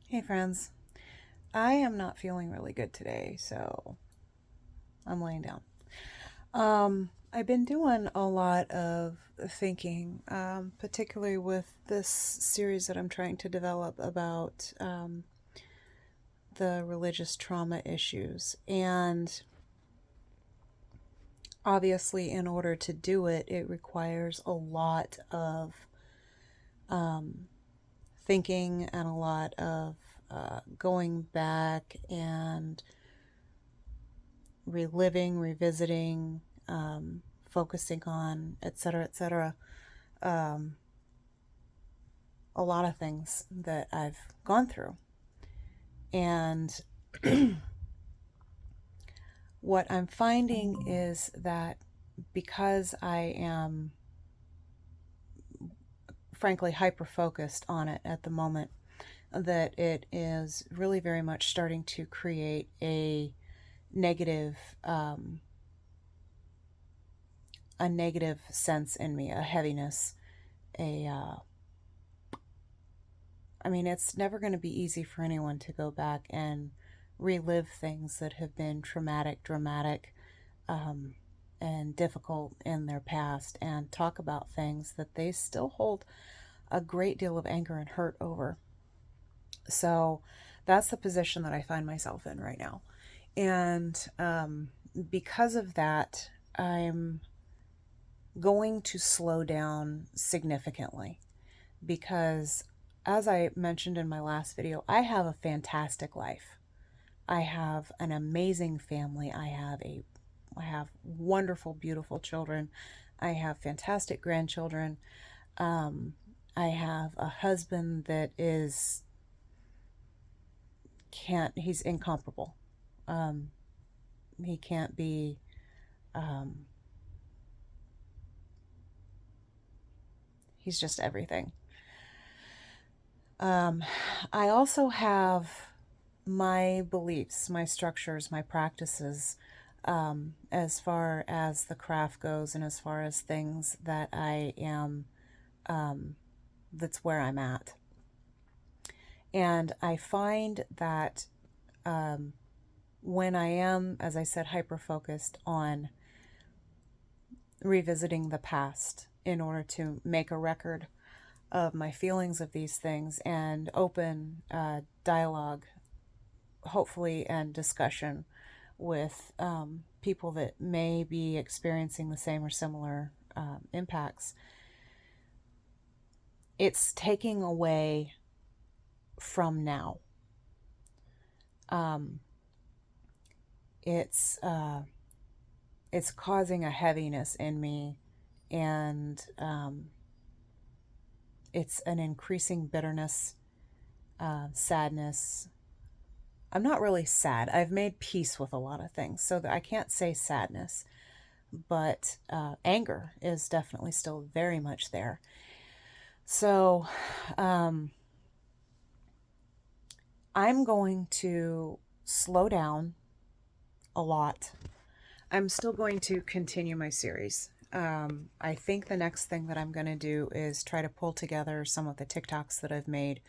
Hey friends, I am not feeling really good today, so I'm laying down. I've been doing a lot of thinking, particularly with this series that I'm trying to develop about the religious trauma issues. And obviously, in order to do it, it requires a lot of um, thinking and a lot of going back and reliving, revisiting, focusing on, etc., etc. Um, a lot of things that I've gone through. And what I'm finding is that because I am, frankly, hyper focused on it at the moment, that it is really very much starting to create negative um, a negative sense in me, a heaviness, I mean, it's never going to be easy for anyone to go back and relive things that have been traumatic, dramatic, um, and difficult in their past and talk about things that they still hold a great deal of anger and hurt over. So that's the position that I find myself in right now. And because of that, I'm going to slow down significantly because, as I mentioned in my last video, I have a fantastic life. I have an amazing family. I have wonderful, beautiful children. I have fantastic grandchildren. Um, I have a husband that is can't he's incomparable. Um, he can't be um, he's just everything. Um, I also have my beliefs, my structures, my practices, as far as the craft goes, and as far as things that I am, that's where I'm at. And I find that when I am, as I said, hyper focused on revisiting the past in order to make a record of my feelings of these things and open dialogue, hopefully, and discussion with people that may be experiencing the same or similar impacts, it's taking away from now. Um, it's it's causing a heaviness in me, and it's an increasing bitterness, sadness. I'm not really sad. I've made peace with a lot of things, so that I can't say sadness, but anger is definitely still very much there. So, I'm going to slow down a lot. I'm still going to continue my series. I think the next thing that I'm going to do is try to pull together some of the TikToks that I've made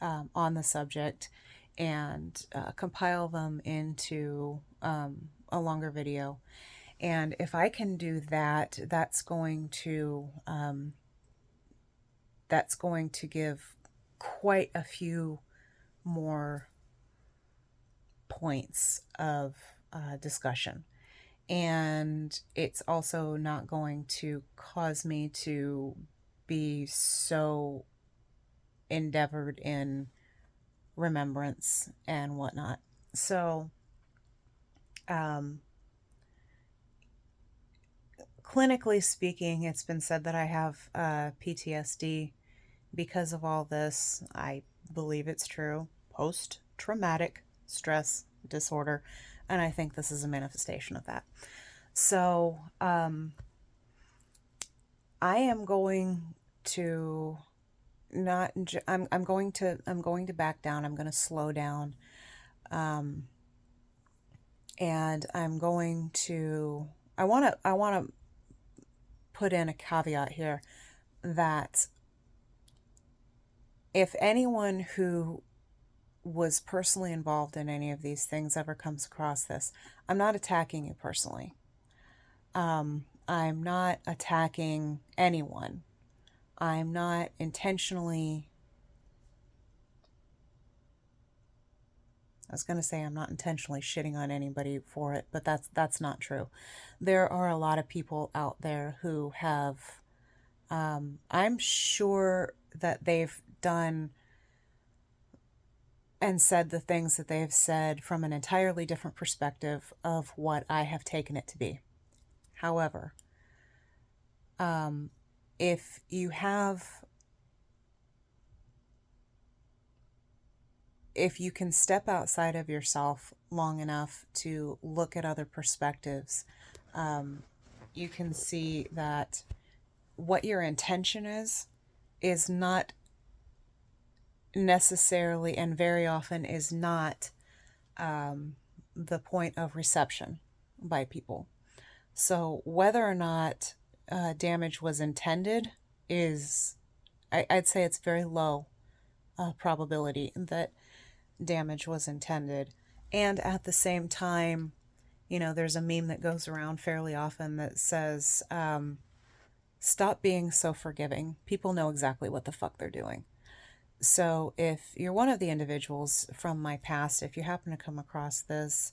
on the subject and compile them into a longer video. And if I can do that, that's going to give quite a few more points of discussion. And it's also not going to cause me to be so endeavored in remembrance and whatnot. So, um, clinically speaking, it's been said that I have PTSD because of all this. I believe it's true. Post traumatic stress disorder. And I think this is a manifestation of that. So, I am going to not I'm going to back down. I'm going to slow down. And I'm going to I want to put in a caveat here that if anyone who was personally involved in any of these things ever comes across this, I'm not attacking you personally. I'm not attacking anyone. I'm not intentionally, I was going to say I'm not intentionally shitting on anybody for it, but that's not true. There are a lot of people out there who have, I'm sure that they've done and said the things that they've said from an entirely different perspective of what I have taken it to be. However, if you can step outside of yourself long enough to look at other perspectives, you can see that what your intention is not necessarily, and very often is not, the point of reception by people. So whether or not damage was intended is, I'd say it's very low probability that damage was intended. And at the same time, there's a meme that goes around fairly often that says, stop being so forgiving. People know exactly what the fuck they're doing. So if you're one of the individuals from my past, if you happen to come across this,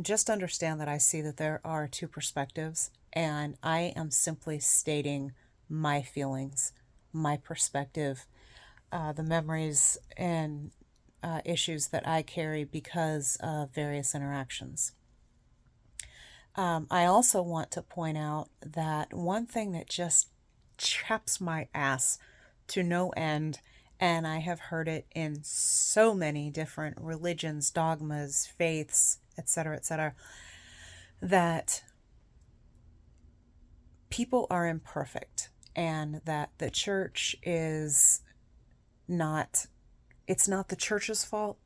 just understand that I see that there are two perspectives, and I am simply stating my feelings, my perspective, the memories and issues that I carry because of various interactions. I also want to point out that one thing that just chaps my ass to no end, and I have heard it in so many different religions, dogmas, faiths, etc., that people are imperfect and that the church is not, it's not the church's fault.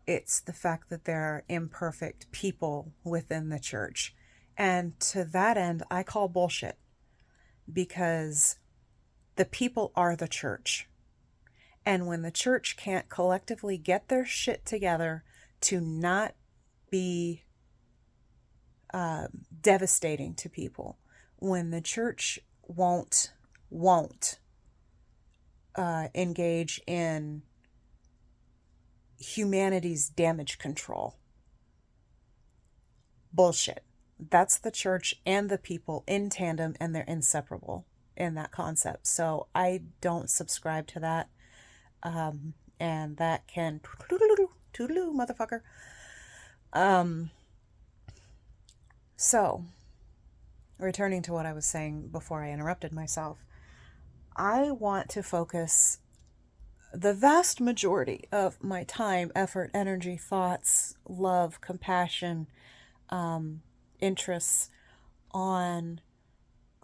It's the fact that there are imperfect people within the church. And to that end, I call bullshit, because the people are the church. And when the church can't collectively get their shit together to not be devastating to people, when the church won't engage in humanity's damage control, bullshit. That's the church and the people in tandem, and they're inseparable in that concept. So I don't subscribe to that. And that can toodaloo, motherfucker. So returning to what I was saying before I interrupted myself, I want to focus the vast majority of my time, effort, energy, thoughts, love, compassion, interests on,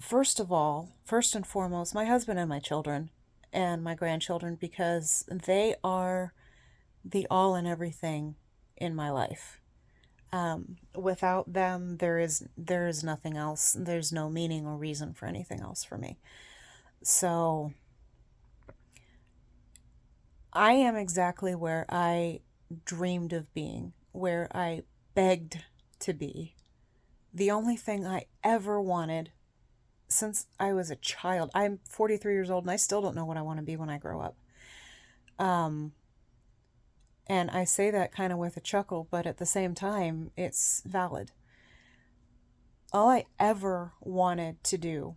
first and foremost, my husband and my children and my grandchildren, because they are the all and everything in my life. Without them, there is nothing else. There's no meaning or reason for anything else for me. So I am exactly where I dreamed of being, where I begged to be. The only thing I ever wanted since I was a child. I'm 43 years old and I still don't know what I want to be when I grow up. And I say that kind of with a chuckle, but at the same time, it's valid. All I ever wanted to do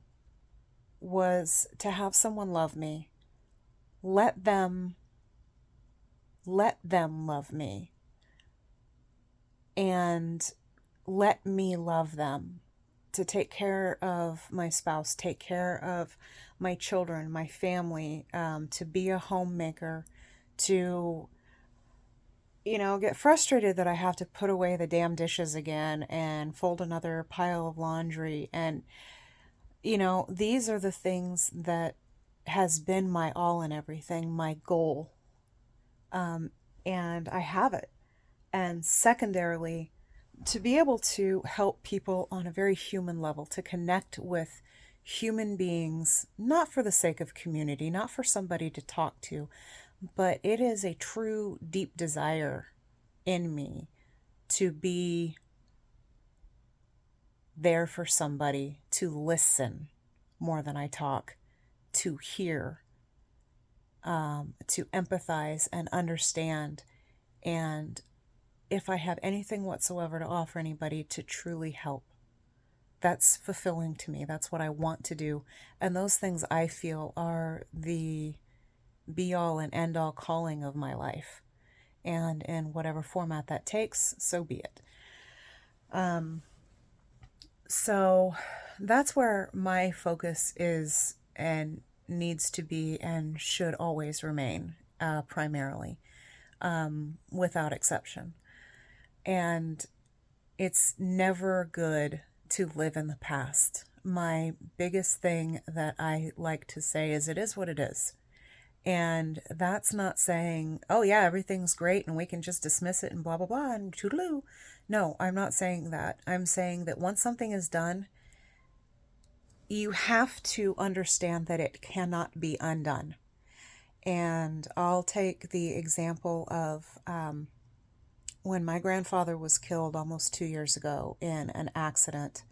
was to have someone love me, let them love me, and let me love them, to take care of my spouse, take care of my children, my family, to be a homemaker, to, get frustrated that I have to put away the damn dishes again and fold another pile of laundry. And, these are the things that has been my all and everything, my goal. And I have it. And secondarily, to be able to help people on a very human level, to connect with human beings, not for the sake of community, not for somebody to talk to, but it is a true deep desire in me to be there for somebody, to listen more than I talk, to hear, to empathize and understand. And if I have anything whatsoever to offer anybody, to truly help. That's fulfilling to me. That's what I want to do. And those things I feel are the be all and end all calling of my life. And in whatever format that takes, so be it. So that's where my focus is and needs to be and should always remain, primarily, without exception. And it's never good to live in the past. My biggest thing that I like to say is it is what it is. And that's not saying, oh yeah, everything's great and we can just dismiss it and blah, blah, blah, and toodaloo. No, I'm not saying that. I'm saying that once something is done, you have to understand that it cannot be undone. And I'll take the example of when my grandfather was killed almost 2 years ago in an accident.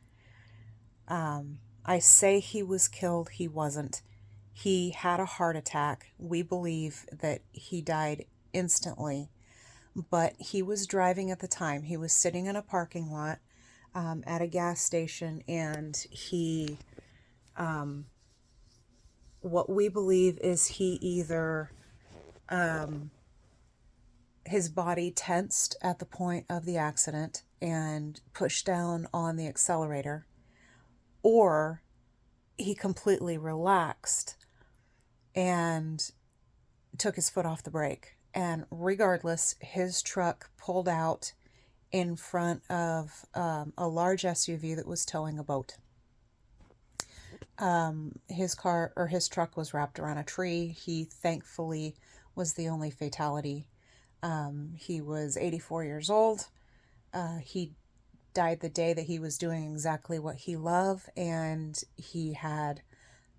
I say he was killed, he wasn't. He had a heart attack. We believe that he died instantly, but he was driving at the time. He was sitting in a parking lot at a gas station, and what we believe is he either, his body tensed at the point of the accident and pushed down on the accelerator, or he completely relaxed and took his foot off the brake. And regardless, his truck pulled out in front of a large SUV that was towing a boat. His truck was wrapped around a tree. He thankfully was the only fatality. He was 84 years old. He died the day that he was doing exactly what he loved, and he had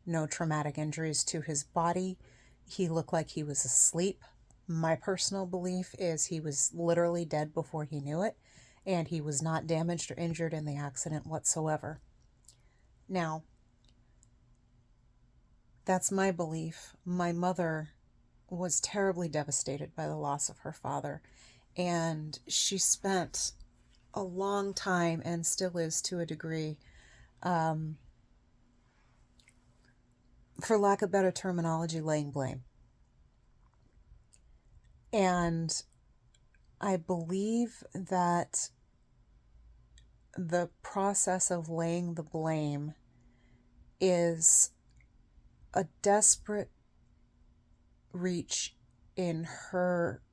no traumatic injuries to his body. He looked like he was asleep. My personal belief is he was literally dead before he knew it, and he was not damaged or injured in the accident whatsoever. Now, that's my belief. My mother was terribly devastated by the loss of her father, and she spent a long time, and still is to a degree, for lack of better terminology, laying blame. And I believe that the process of laying the blame is a desperate reach in her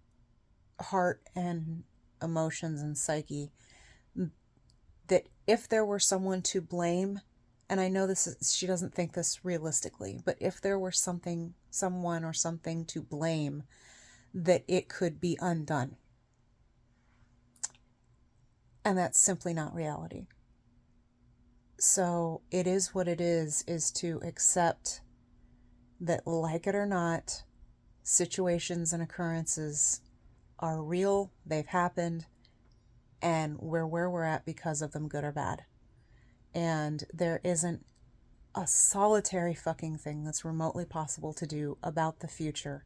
heart and emotions and psyche, that if there were someone to blame, and I know she doesn't think this realistically, but if there were someone or something to blame, that it could be undone. And that's simply not reality. So it is what it is to accept that, like it or not, situations and occurrences are real, they've happened, and we're where we're at because of them, good or bad. And there isn't a solitary fucking thing that's remotely possible to do about the future.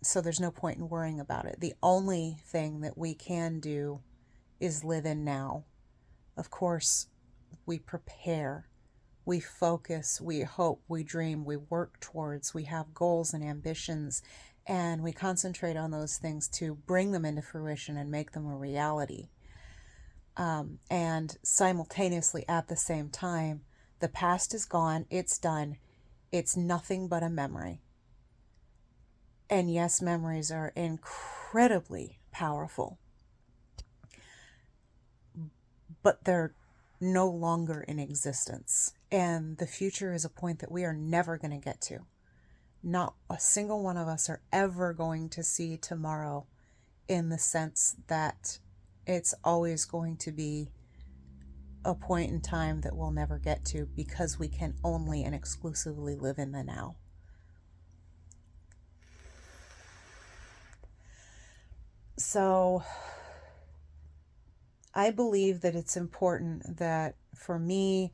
So there's no point in worrying about it. The only thing that we can do is live in now. Of course, we prepare, we focus, we hope, we dream, we work towards, we have goals and ambitions, and we concentrate on those things to bring them into fruition and make them a reality. And simultaneously, at the same time, the past is gone, it's done, it's nothing but a memory. And yes, memories are incredibly powerful, but they're no longer in existence. And the future is a point that we are never going to get to. Not a single one of us are ever going to see tomorrow, in the sense that it's always going to be a point in time that we'll never get to, because we can only and exclusively live in the now. So I believe that it's important that for me,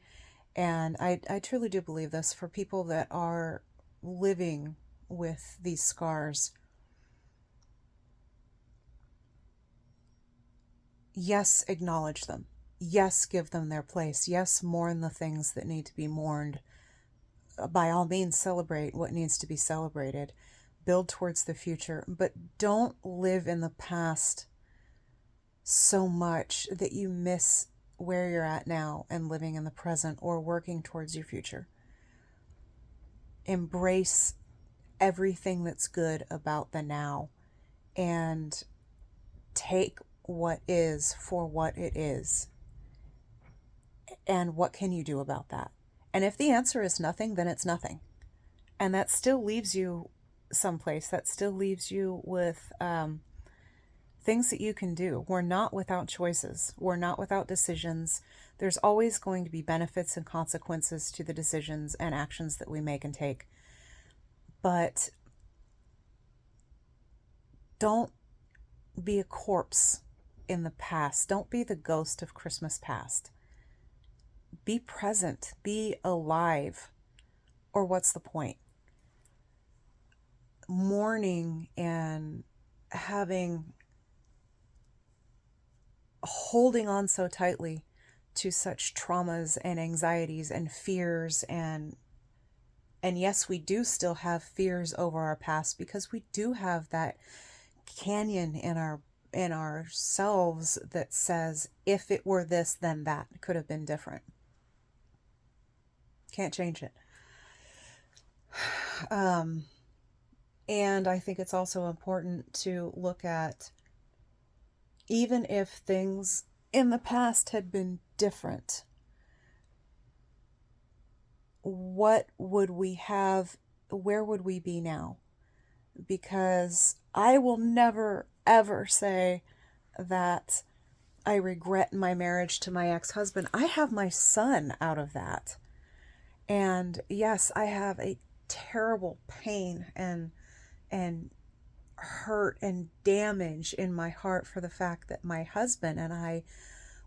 and I truly do believe this, for people that are living with these scars, yes, acknowledge them. Yes, give them their place. Yes, mourn the things that need to be mourned. By all means, celebrate what needs to be celebrated. Build towards the future, but don't live in the past so much that you miss where you're at now and living in the present or working towards your future. Embrace everything that's good about the now and take what is for what it is. And what can you do about that? And if the answer is nothing, then it's nothing. And that still leaves you someplace. That still leaves you with things that you can do. We're not without choices. We're not without decisions. There's always going to be benefits and consequences to the decisions and actions that we make and take. But don't be a corpse in the past. Don't be the ghost of Christmas past. Be present. Be alive. Or what's the point? Mourning and holding on so tightly to such traumas and anxieties and fears, and yes, we do still have fears over our past, because we do have that canyon in ourselves that says, if it were this, then that could have been different. Can't change it. And I think it's also important to look at, even if things in the past had been different, what would we have? Where would we be now? Because I will never, ever say that I regret my marriage to my ex-husband. I have my son out of that. And yes, I have a terrible pain and hurt and damage in my heart for the fact that my husband and I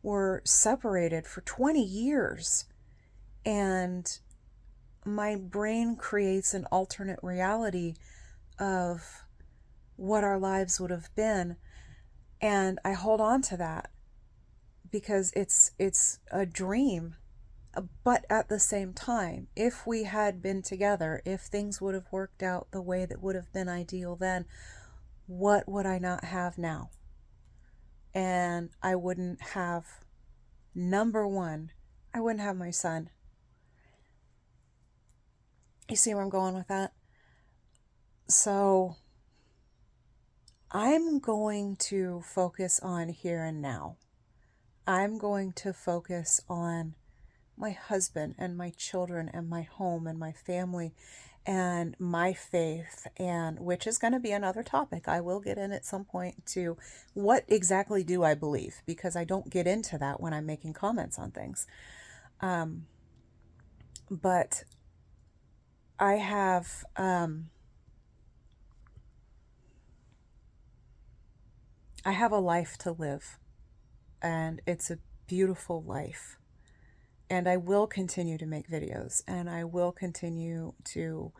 were separated for 20 years. And my brain creates an alternate reality of what our lives would have been. And I hold on to that because it's a dream. But at the same time, if we had been together, if things would have worked out the way that would have been ideal then, what would I not have now? And I wouldn't have, number one, I wouldn't have my son. You see where I'm going with that? So I'm going to focus on here and now. I'm going to focus on my husband and my children and my home and my family and my faith, and which is going to be another topic I will get in at some point, to what exactly do I believe, because I don't get into that when I'm making comments on things. But I have a life to live, and it's a beautiful life. And I will continue to make videos, and I will continue to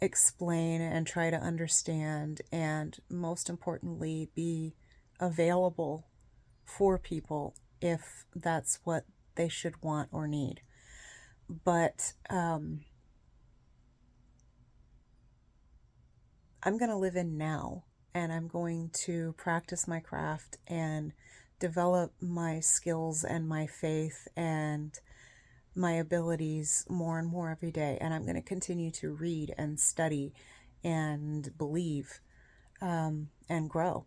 explain and try to understand, and most importantly, be available for people if that's what they should want or need. But I'm going to live in now, and I'm going to practice my craft and develop my skills and my faith and my abilities more and more every day. And I'm going to continue to read and study and believe and grow.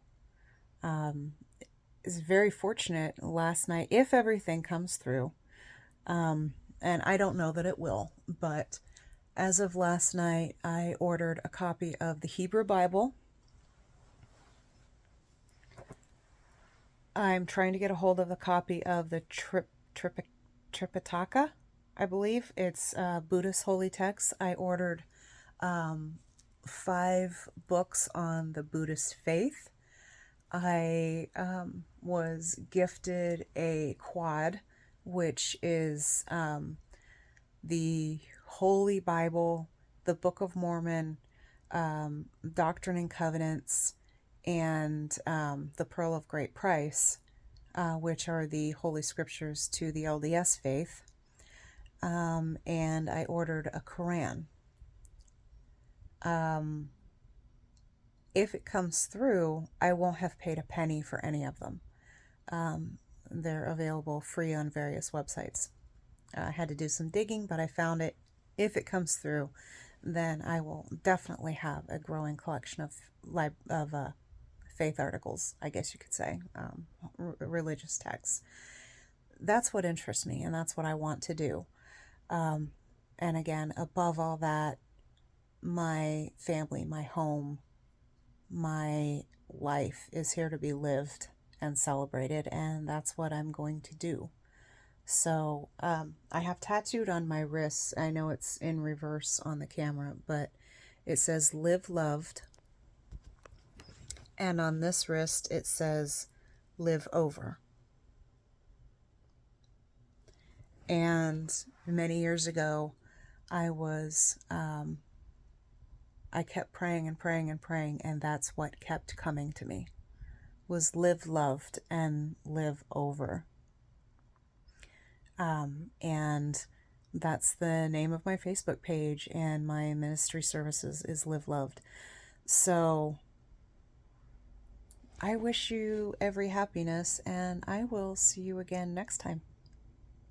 Is very fortunate last night, if everything comes through, and I don't know that it will, but as of last night, I ordered a copy of the Hebrew Bible. I'm trying to get a hold of a copy of the Tripitaka, I believe. It's Buddhist holy texts. I ordered 5 books on the Buddhist faith. I was gifted a quad, which is the Holy Bible, the Book of Mormon, Doctrine and Covenants, and the Pearl of Great Price, which are the Holy Scriptures to the LDS faith. And I ordered a Quran. If it comes through, I won't have paid a penny for any of them. They're available free on various websites. I had to do some digging, but I found it. If it comes through, then I will definitely have a growing collection of faith articles, I guess you could say, religious texts. That's what interests me, and that's what I want to do. And again, above all that, my family, my home, my life is here to be lived and celebrated, and that's what I'm going to do. So I have tattooed on my wrists, I know it's in reverse on the camera, but it says "Live Loved," and on this wrist it says "Live Over." And many years ago, I kept praying and praying and praying, and that's what kept coming to me, was live loved and live over. And that's the name of my Facebook page, and my ministry services is Live Loved. So I wish you every happiness, and I will see you again next time.